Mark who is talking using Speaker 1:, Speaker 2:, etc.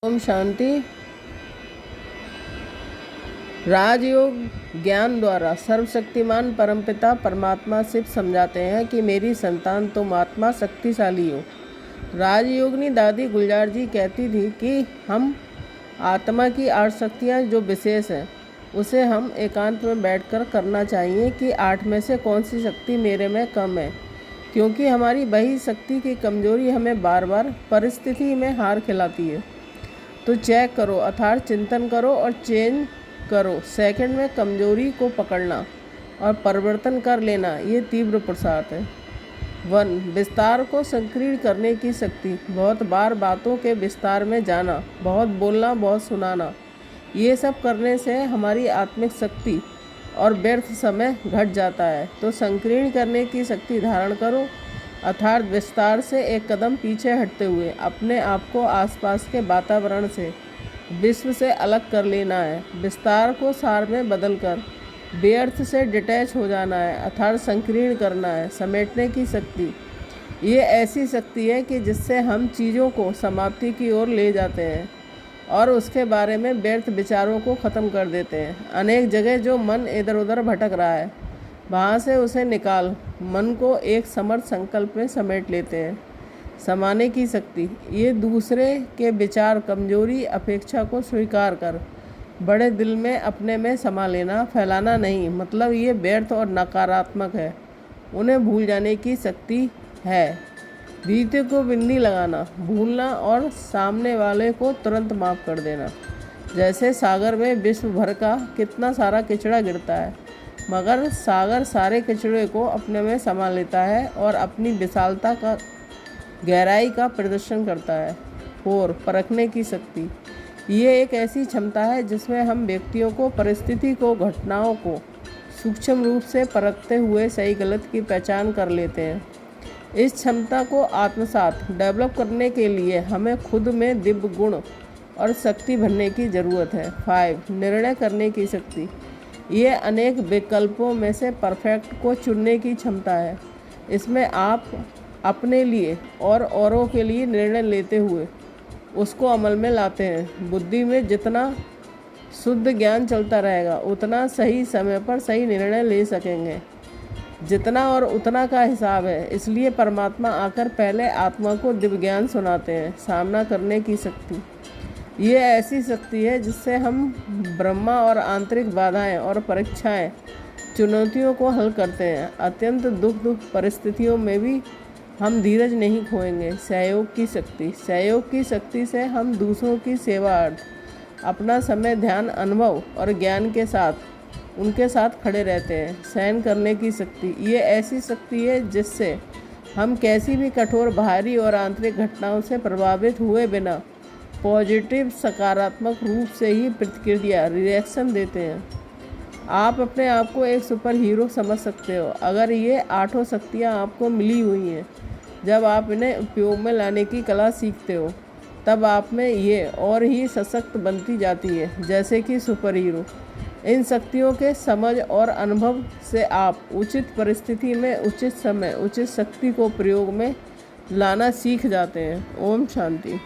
Speaker 1: ओम शांति। राजयोग ज्ञान द्वारा सर्वशक्तिमान परमपिता परमात्मा शिव समझाते हैं कि मेरी संतान तुम आत्मा शक्तिशाली हो। राजयोगिनी दादी गुलजार जी कहती थी कि हम आत्मा की 8 शक्तियाँ जो विशेष हैं उसे हम एकांत में बैठकर करना चाहिए कि 8 में से कौन सी शक्ति मेरे में कम है, क्योंकि हमारी वही शक्ति की कमजोरी हमें बार बार परिस्थिति में हार खिलाती है। तो चेक करो, अर्थात चिंतन करो और चेंज करो। सेकंड में कमजोरी को पकड़ना और परिवर्तन कर लेना, ये तीव्र पुरुषार्थ है। 1. विस्तार को संकीर्ण करने की शक्ति। बहुत बार बातों के विस्तार में जाना, बहुत बोलना, बहुत सुनाना, ये सब करने से हमारी आत्मिक शक्ति और व्यर्थ समय घट जाता है। तो संकीर्ण करने की शक्ति धारण करो, अर्थात विस्तार से एक कदम पीछे हटते हुए अपने आप को आसपास के वातावरण से, विश्व से अलग कर लेना है। विस्तार को सार में बदलकर व्यर्थ से डिटैच हो जाना है, अर्थात संकीर्ण करना है। समेटने की शक्ति, ये ऐसी शक्ति है कि जिससे हम चीज़ों को समाप्ति की ओर ले जाते हैं और उसके बारे में व्यर्थ विचारों को ख़त्म कर देते हैं। अनेक जगह जो मन इधर उधर भटक रहा है, वहाँ से उसे निकाल मन को एक समर्थ संकल्प में समेट लेते हैं। समाने की शक्ति, ये दूसरे के विचार, कमजोरी, अपेक्षा को स्वीकार कर बड़े दिल में अपने में समा लेना, फैलाना नहीं, मतलब ये व्यर्थ और नकारात्मक है, उन्हें भूल जाने की शक्ति है। बीते को बिंदी लगाना, भूलना और सामने वाले को तुरंत माफ़ कर देना। जैसे सागर में विश्व भर का कितना सारा कचरा गिरता है, मगर सागर सारे कचरे को अपने में समा लेता है और अपनी विशालता का, गहराई का प्रदर्शन करता है। 4. परखने की शक्ति, ये एक ऐसी क्षमता है जिसमें हम व्यक्तियों को, परिस्थिति को, घटनाओं को सूक्ष्म रूप से परखते हुए सही गलत की पहचान कर लेते हैं। इस क्षमता को आत्मसात डेवलप करने के लिए हमें खुद में दिव्य गुण और शक्ति भरने की ज़रूरत है। 5. निर्णय करने की शक्ति, ये अनेक विकल्पों में से परफेक्ट को चुनने की क्षमता है। इसमें आप अपने लिए और औरों के लिए निर्णय लेते हुए उसको अमल में लाते हैं। बुद्धि में जितना शुद्ध ज्ञान चलता रहेगा उतना सही समय पर सही निर्णय ले सकेंगे। जितना और उतना का हिसाब है, इसलिए परमात्मा आकर पहले आत्मा को दिव्य ज्ञान सुनाते हैं। सामना करने की शक्ति, ये ऐसी शक्ति है जिससे हम ब्रह्मा और आंतरिक बाधाएं और परीक्षाएं, चुनौतियों को हल करते हैं। अत्यंत दुख परिस्थितियों में भी हम धीरज नहीं खोएंगे। सहयोग की शक्ति, सहयोग की शक्ति से हम दूसरों की सेवार्थ अपना समय, ध्यान, अनुभव और ज्ञान के साथ उनके साथ खड़े रहते हैं। सहन करने की शक्ति, ये ऐसी शक्ति है जिससे हम कैसी भी कठोर बाहरी और आंतरिक घटनाओं से प्रभावित हुए बिना पॉजिटिव, सकारात्मक रूप से ही प्रतिक्रिया, रिएक्शन देते हैं। आप अपने आप को एक सुपर हीरो समझ सकते हो अगर ये 8 शक्तियाँ आपको मिली हुई हैं। जब आप इन्हें उपयोग में लाने की कला सीखते हो तब आप में ये और ही सशक्त बनती जाती है, जैसे कि सुपर हीरो। इन शक्तियों के समझ और अनुभव से आप उचित परिस्थिति में, उचित समय, उचित शक्ति को प्रयोग में लाना सीख जाते हैं। ओम शांति।